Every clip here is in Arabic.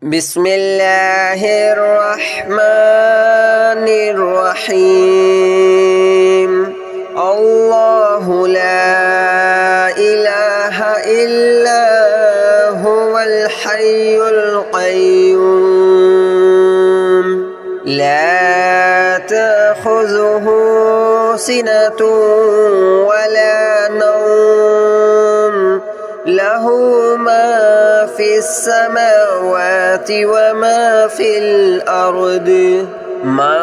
بسم الله الرحمن الرحيم الله لا إله إلا هو الحي القيوم لا تأخذه سنة ولا نوم له ما في السماوات وما في الأرض من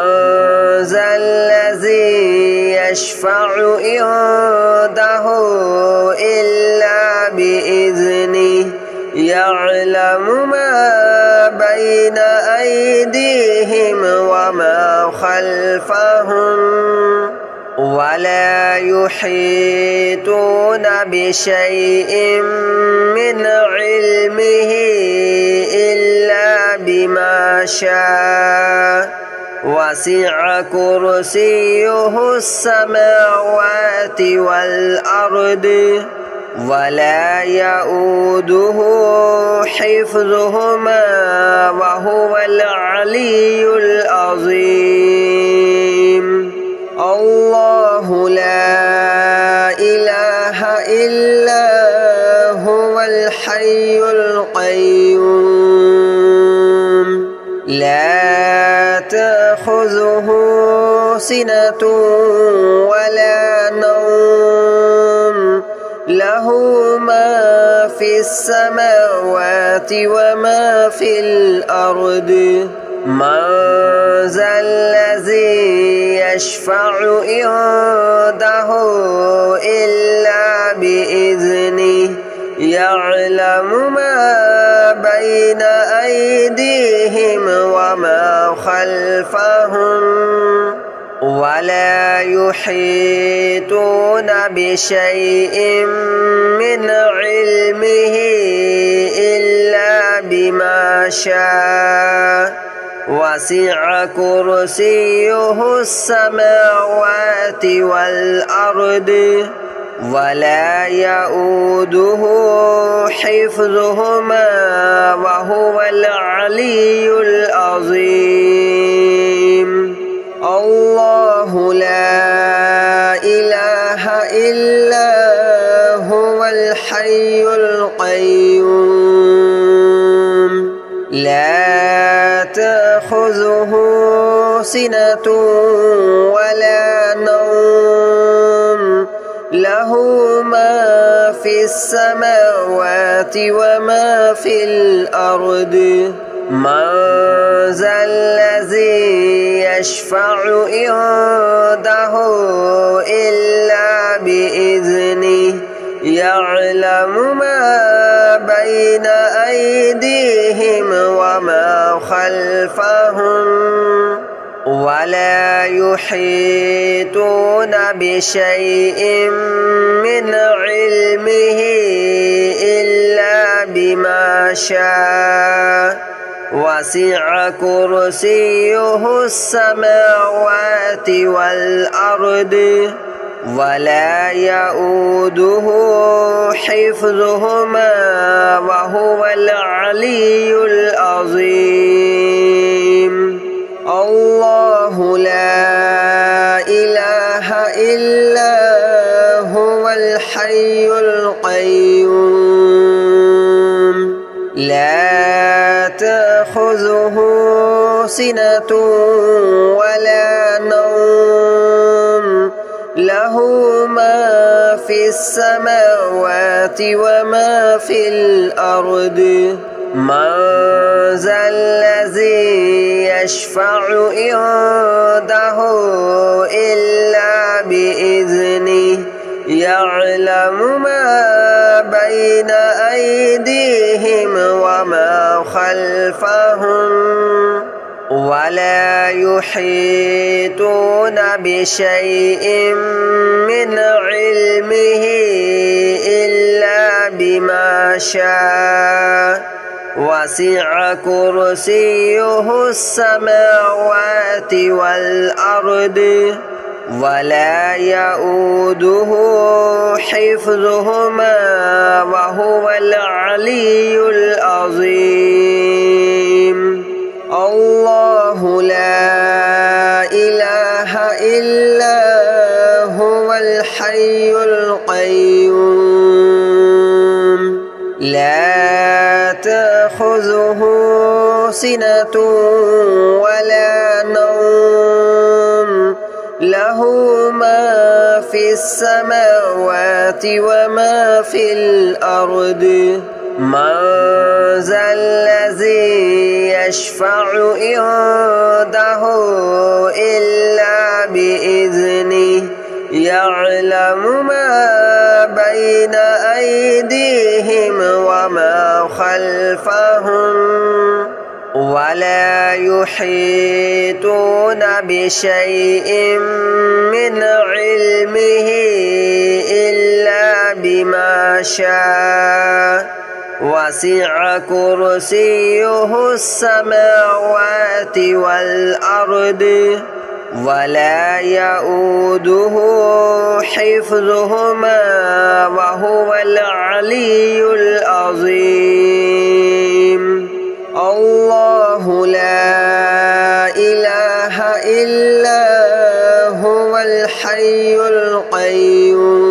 ذا الذي يشفع عنده إلا بإذنه يعلم ما بين أيديهم وما خلفهم ولا يحيطون بشيء من علمه إلا بما شاء وسع كرسيه السماوات والأرض ولا يؤوده حفظهما وهو العلي العظيم الله لا إله إلا هو الحي القيوم لا تأخذه سنة ولا نوم له ما في السماوات وما في الأرض من ذا الذي يشفع عنده إلا بإذنه يعلم ما بين أيديهم وما خلفهم ولا يحيطون بشيء من علمه إلا بما شاء وسع كرسيه السماوات والأرض ولا يؤوده حفظهما وهو العلي العظيم الله لا إله إلا هو الحي القيوم لا تأخذه سنة ولا نوم له ما في السماوات وما في الأرض من ذا الذي يشفع عنده إلا بإذنه يعلم ما بين أيديهم وما خلفهم ولا يحيطون بشيء من علمه إلا بما شاء وسع كرسيه السماوات والأرض ولا يؤوده حفظهما وهو العلي العظيم الله لا إله إلا هو الحي القيوم لا تأخذه سنة ولا نوم له ما في السماوات وما في الأرض من ذا الذي يشفع عنده إلا بإذنه يعلم ما بين أيديهم وما خلفهم ولا يحيطون بشيء من علمه إلا بما شاء وسع كرسيه السماوات والأرض ولا يؤوده حفظهما وهو العلي العظيم. تأخذه سنة ولا نوم له ما في السماوات وما في الأرض من ذا الذي يشفع عنده إلا بإذنه يعلم ما بين أيديهم وما خلفهم ولا يحيطون بشيء من علمه إلا بما شاء وسع كرسيه السماوات والأرض ولا يؤوده حفظهما وهو العلي العظيم الله لا إله إلا هو الحي القيوم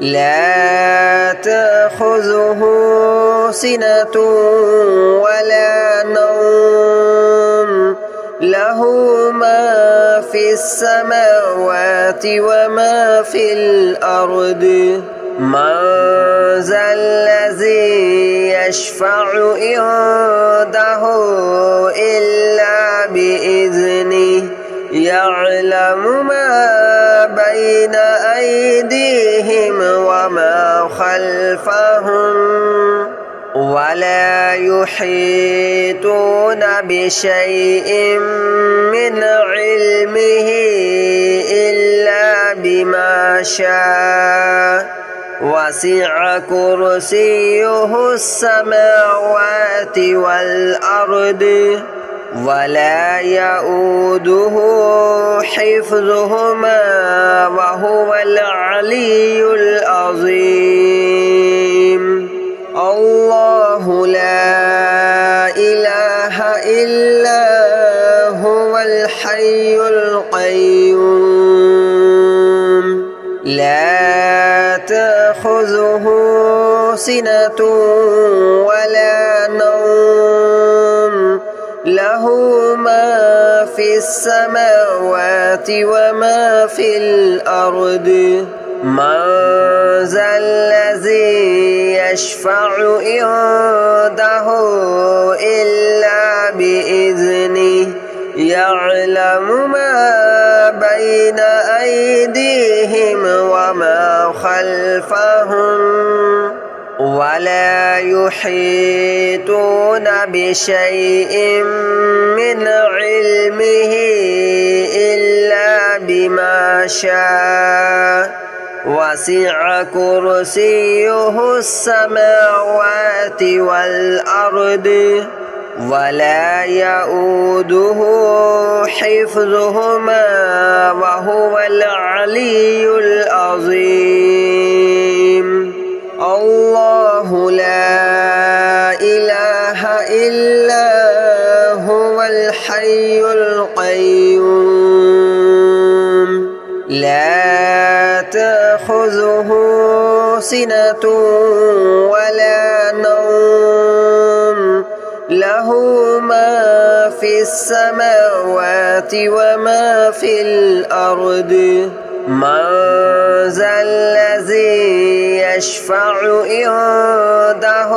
لا تأخذه سنة ولا نوم له ما في السماوات وما في الأرض من ذا الذي يشفع عنده إلا بإذنه يعلم ما بين أيديهم وما خلفهم ولا يحيطون بشيء من علمه إلا بما شاء وسع كرسيه السماوات والأرض ولا يؤوده حفظهما وهو العلي العظيم الله لا إله إلا هو الحي القيوم لا تأخذه سنة ولا نوم له ما في السماوات وما في الأرض من ذا الذي يشفع عنده إلا بإذنه يعلم ما بين أيديهم وما خلفهم ولا يحيطون بشيء من علمه إلا بما شاء وسع كرسيه السماوات والأرض ولا يؤوده حفظهما وهو العلي العظيم الله لا إله إلا هو الحي القيوم لا تأخذه سنة ولا نوم له ما في السماوات وما في الأرض من ذا الذي يشفع عنده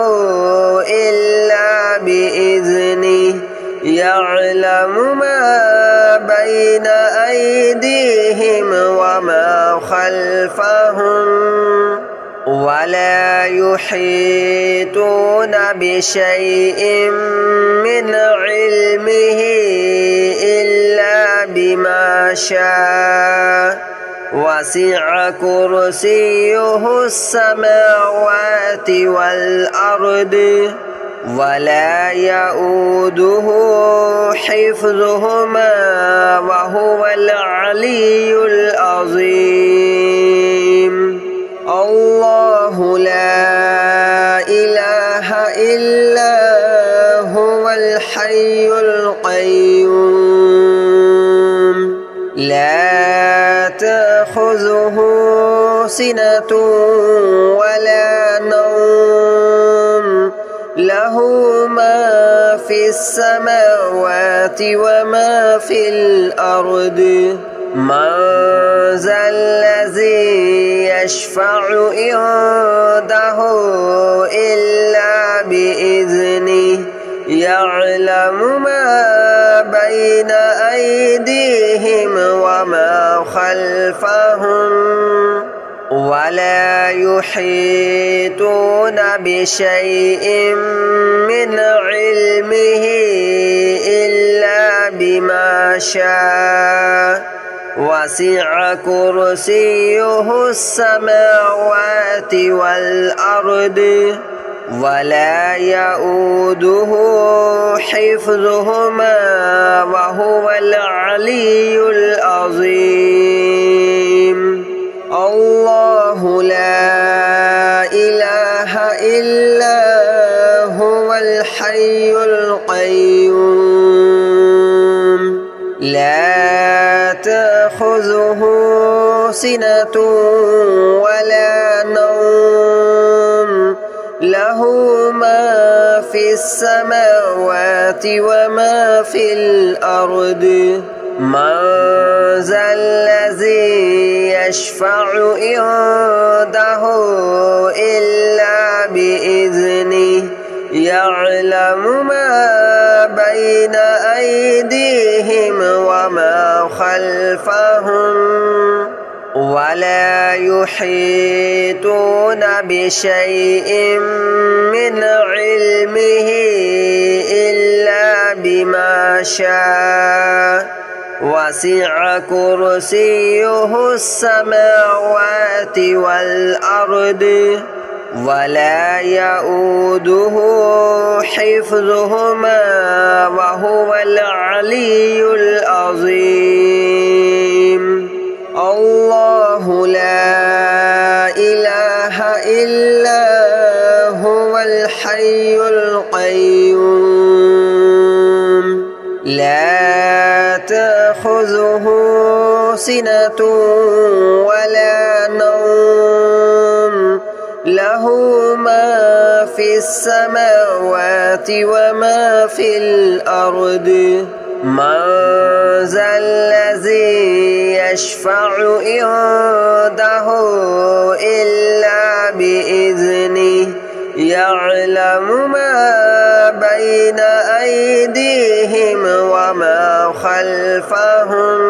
إلا بإذنه يعلم ما بين أيديهم وما خلفهم ولا يحيطون بشيء من علمه إلا بما شاء وسع كرسيه السماوات والأرض ولا يؤوده حفظهما وهو العلي العظيم الله لا إله إلا هو الحي القيوم لا تأخذه سنة ولا نوم له له ما في السماوات وما في الأرض من ذا الذي يشفع عنده إلا بإذنه يعلم ما بين أيديهم وما خلفهم ولا يحيطون بشيء من علمه إلا بما شاء وسع كرسيه السماوات والأرض ولا يؤوده حفظهما وهو العلي العظيم الله لا إله إلا هو الحي القيوم لا تأخذه سنة ولا نوم له ما في السماوات وما في الأرض من ذا الذي يشفع عنده إلا بإذنه يعلم ما بين أيديهم وما خلفهم ولا يحيطون بشيء من علمه إلا بما شاء وسع كرسيه السماوات والأرض ولا يؤوده حفظهما وهو العلي العظيم الله لا إله إلا هو الحي القيوم لا تأخذه سنة ولا نوم له ما في السماوات وما في الأرض من ذا الذي يشفع عنده إلا بإذنه يعلم ما بين أيديهم وما خلفهم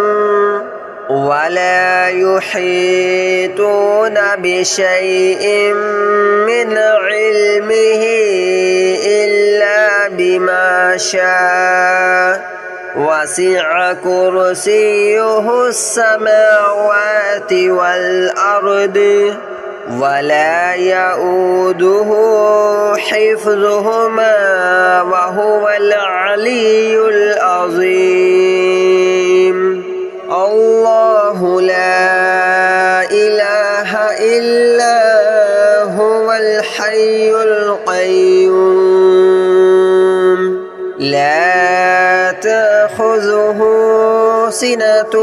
ولا يحيطون بشيء من علمه إلا بما شاء وسع كرسيه السماوات والأرض ولا يؤوده حفظهما وهو العلي العظيم الله لا إله إلا هو الحي القيوم لا تأخذه سنة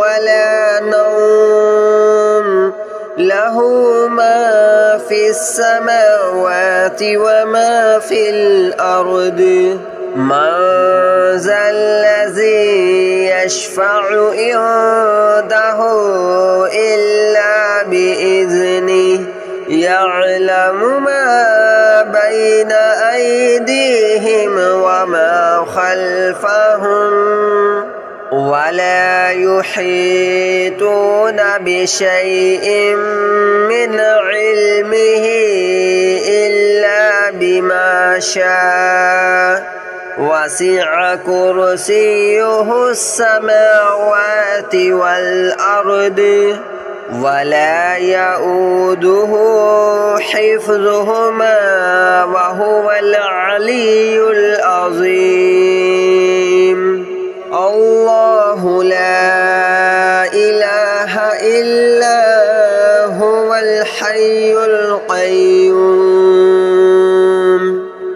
ولا نوم له ما في السماوات وما في الأرض من ذا الذي يشفع عنده إلا بإذنه يعلم ما بين أيديهم وما خلفهم ولا يحيطون بشيء من علمه إلا بما شاء وسع كرسيه السماوات والأرض ولا يؤوده حفظهما وهو العلي العظيم الله لا إله إلا هو الحي القيوم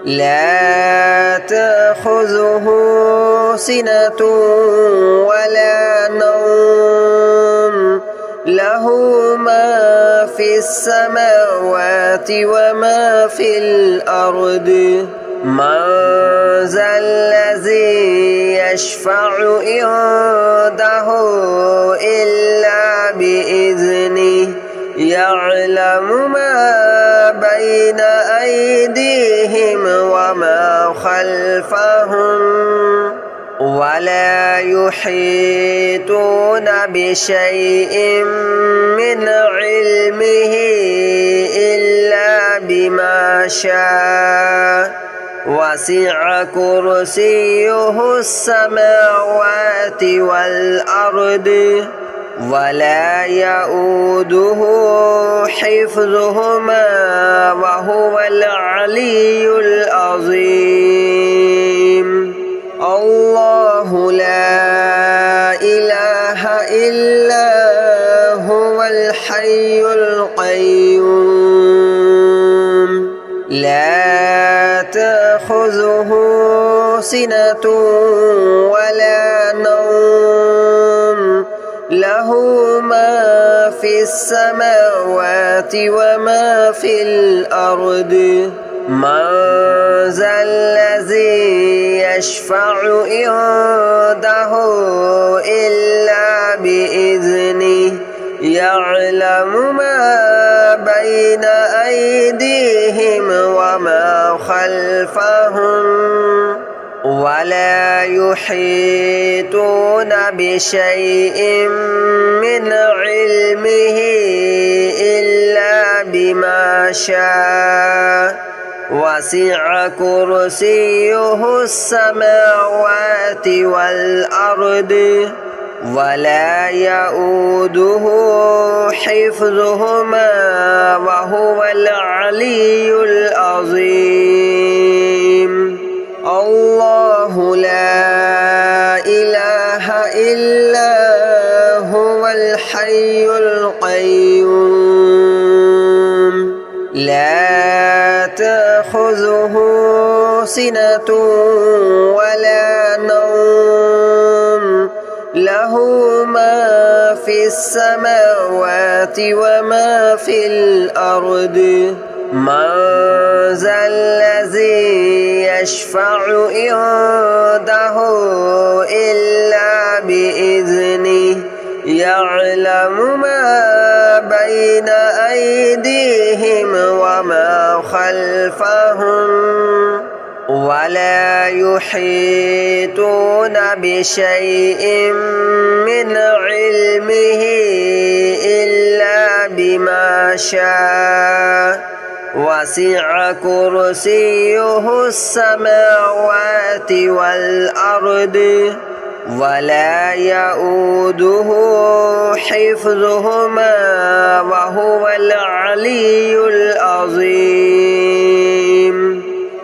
لا تأخذه سنة ولا نوم له له ما في السماوات وما في الأرض من ذا الذي يشفع عنده إلا بإذنه يعلم ما بين أيديهم وما خلفهم ولا يحيطون بشيء من علمه إلا بما شاء وسع كرسيه السماوات والأرض ولا يؤوده حفظهما وهو العلي العظيم الله لا إله إلا هو الحي القيوم لا تأخذه سنة ولا نوم له ما في السماوات وما في الأرض من ذا الذي يشفع عنده إلا بإذنه يعلم ما بين أيديهم وما خلفهم ولا يحيطون بشيء من علمه إلا بما شاء وسع كرسيه السماوات والأرض ولا يؤوده حفظهما وهو العلي العظيم الله لا إله إلا هو الحي القيوم لا تأخذه سنة ولا نوم له ما في السماوات وما في الأرض من ذا الذي يشفع عنده إلا بإذنه يعلم ما بين أيديهم وما خلفهم ولا يحيطون بشيء من علمه إلا بما شاء وسع كرسيه السماوات والأرض ولا يؤوده حفظهما وهو العلي العظيم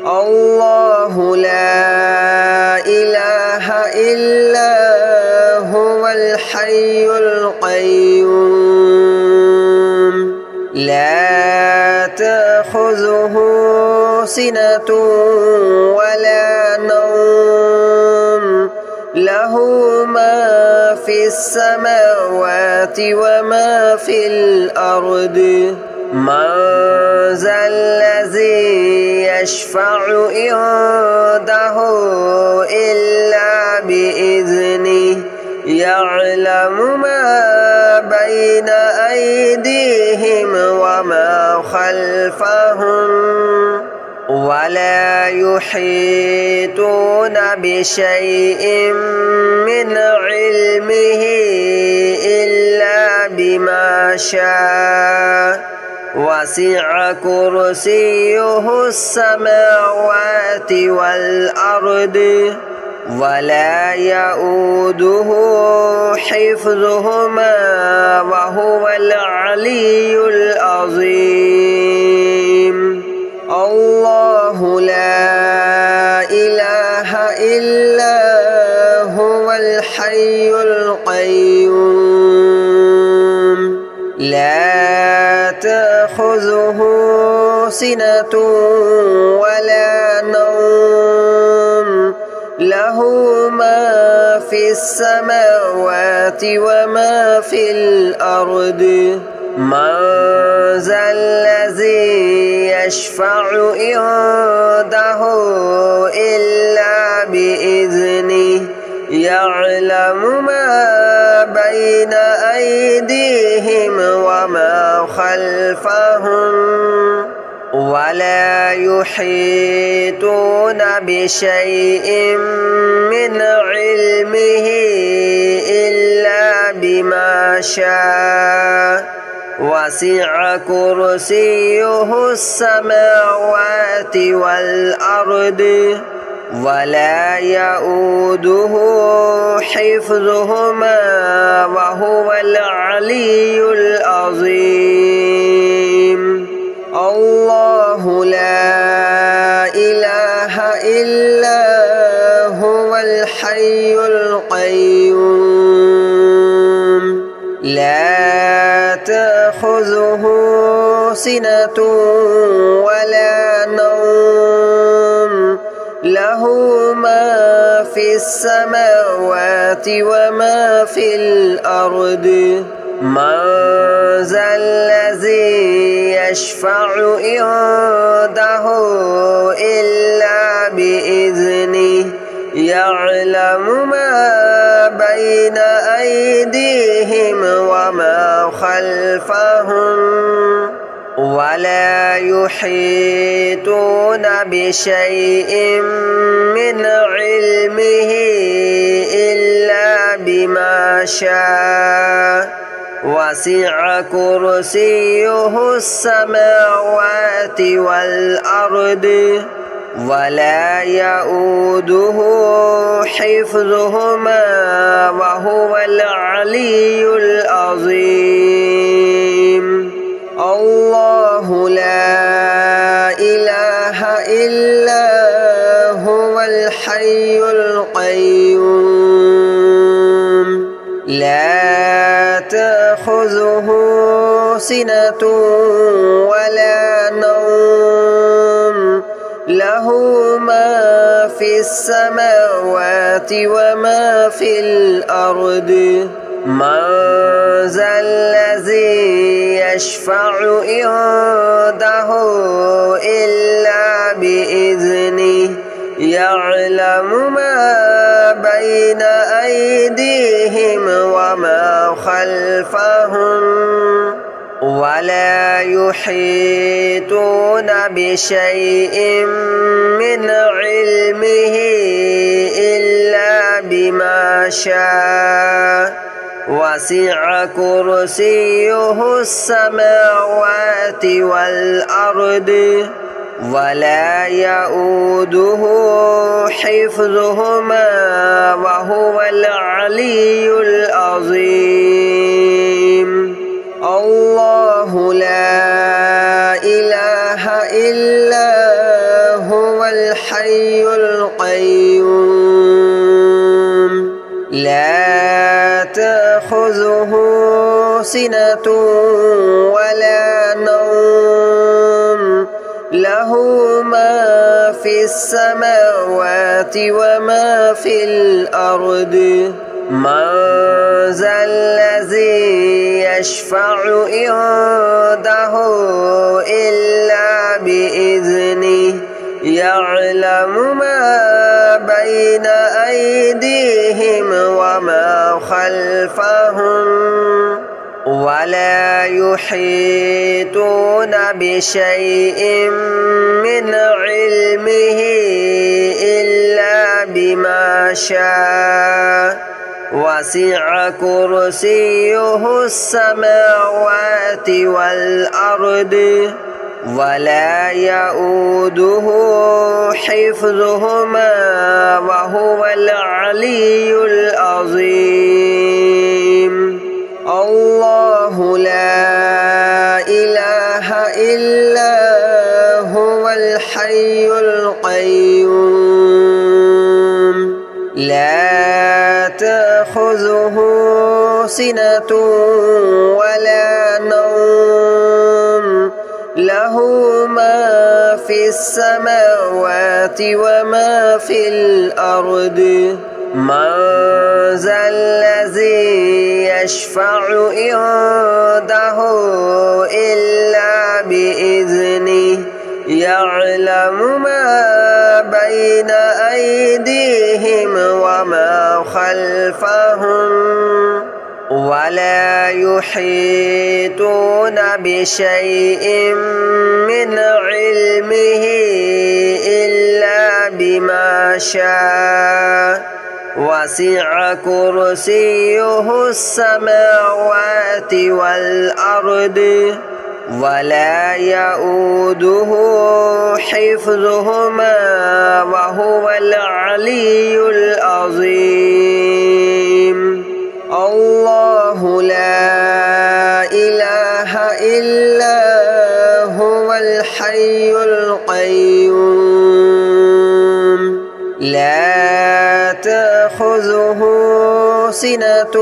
الله لا إله إلا هو الحي القيوم لا تأخذه سنة ولا نوم له ما في السماوات وما في الأرض من ذا الذي يشفع عنده إلا بإذنه يعلم ما بين أيديهم وما خلفهم ولا يحيطون بشيء من علمه إلا بما شاء وسع كرسيه السماوات والأرض ولا يؤوده حفظهما وهو العلي العظيم الله لا إله إلا هو الحي القيوم لا تأخذه سنة ولا نوم له ما في السماوات وما في الأرض من ذا الذي يشفع عنده إلا بإذنه يعلم ما بين أيديهم وما خلفهم ولا يحيطون بشيء من علمه إلا بما شاء وسع كرسيه السماوات والأرض ولا يؤوده حفظهما وهو العلي العظيم الله لا إله إلا هو الحي القيوم لا تأخذه سنة ولا نوم له ما في السماوات وما في الأرض من ذا الذي يشفع عنده إلا بإذنه يعلم ما بين أيديهم وما خلفهم ولا يحيطون بشيء من علمه إلا بما شاء وسع كرسيه السماوات والأرض ولا يؤوده حفظهما وهو العلي العظيم الله لا إله إلا هو الحي القيوم لا تأخذه سنة ولا نوم له ما في السماوات وما في الأرض من ذا الذي يشفع عنده إلا بإذنه يعلم ما بين أيديهم وما خلفهم ولا يحيطون بشيء من علمه إلا بما شاء وسع كرسيه السماوات والأرض ولا يؤوده حفظهما وهو العلي العظيم الله لا إله إلا هو الحي القيوم لا تأخذه سنة ولا نوم له ما في السماوات وما في الأرض من ذا الذي يشفع عنده إلا بإذنه يعلم ما بين أيديهم وما خلفهم ولا يحيطون بشيء من علمه إلا بما شاء وسع كرسيه السماوات والأرض ولا يؤوده حفظهما وهو العلي العظيم الله لا إله إلا هو الحي القيوم لا تأخذه سنة ولا نوم له ما في السماوات وما في الأرض من ذا الذي يشفع عنده إلا بإذنه يعلم ما بين أيديهم وما خلفهم ولا يحيطون بشيء من علمه إلا بما شاء وسع كرسيه السماوات والأرض ولا يؤوده حفظهما وهو العلي العظيم الله لا إله إلا هو الحي القيوم لا تأخذه سنة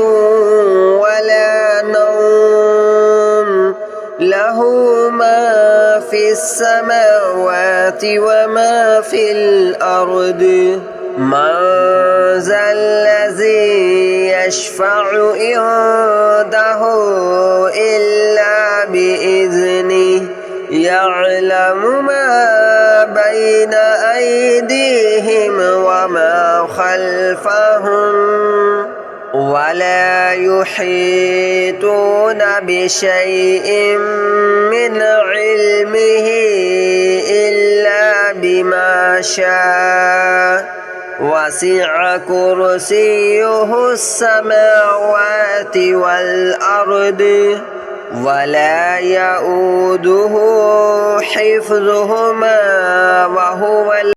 ولا نوم له ما في السماوات وما في الأرض من ذا الذي يشفع عنده إلا بإذنه يعلم ما بين أيديهم وما خلفهم ولا يحيطون بشيء من علمه إلا بما شاء وسع كرسيه السماوات والأرض ولا يؤوده حفظهما وهو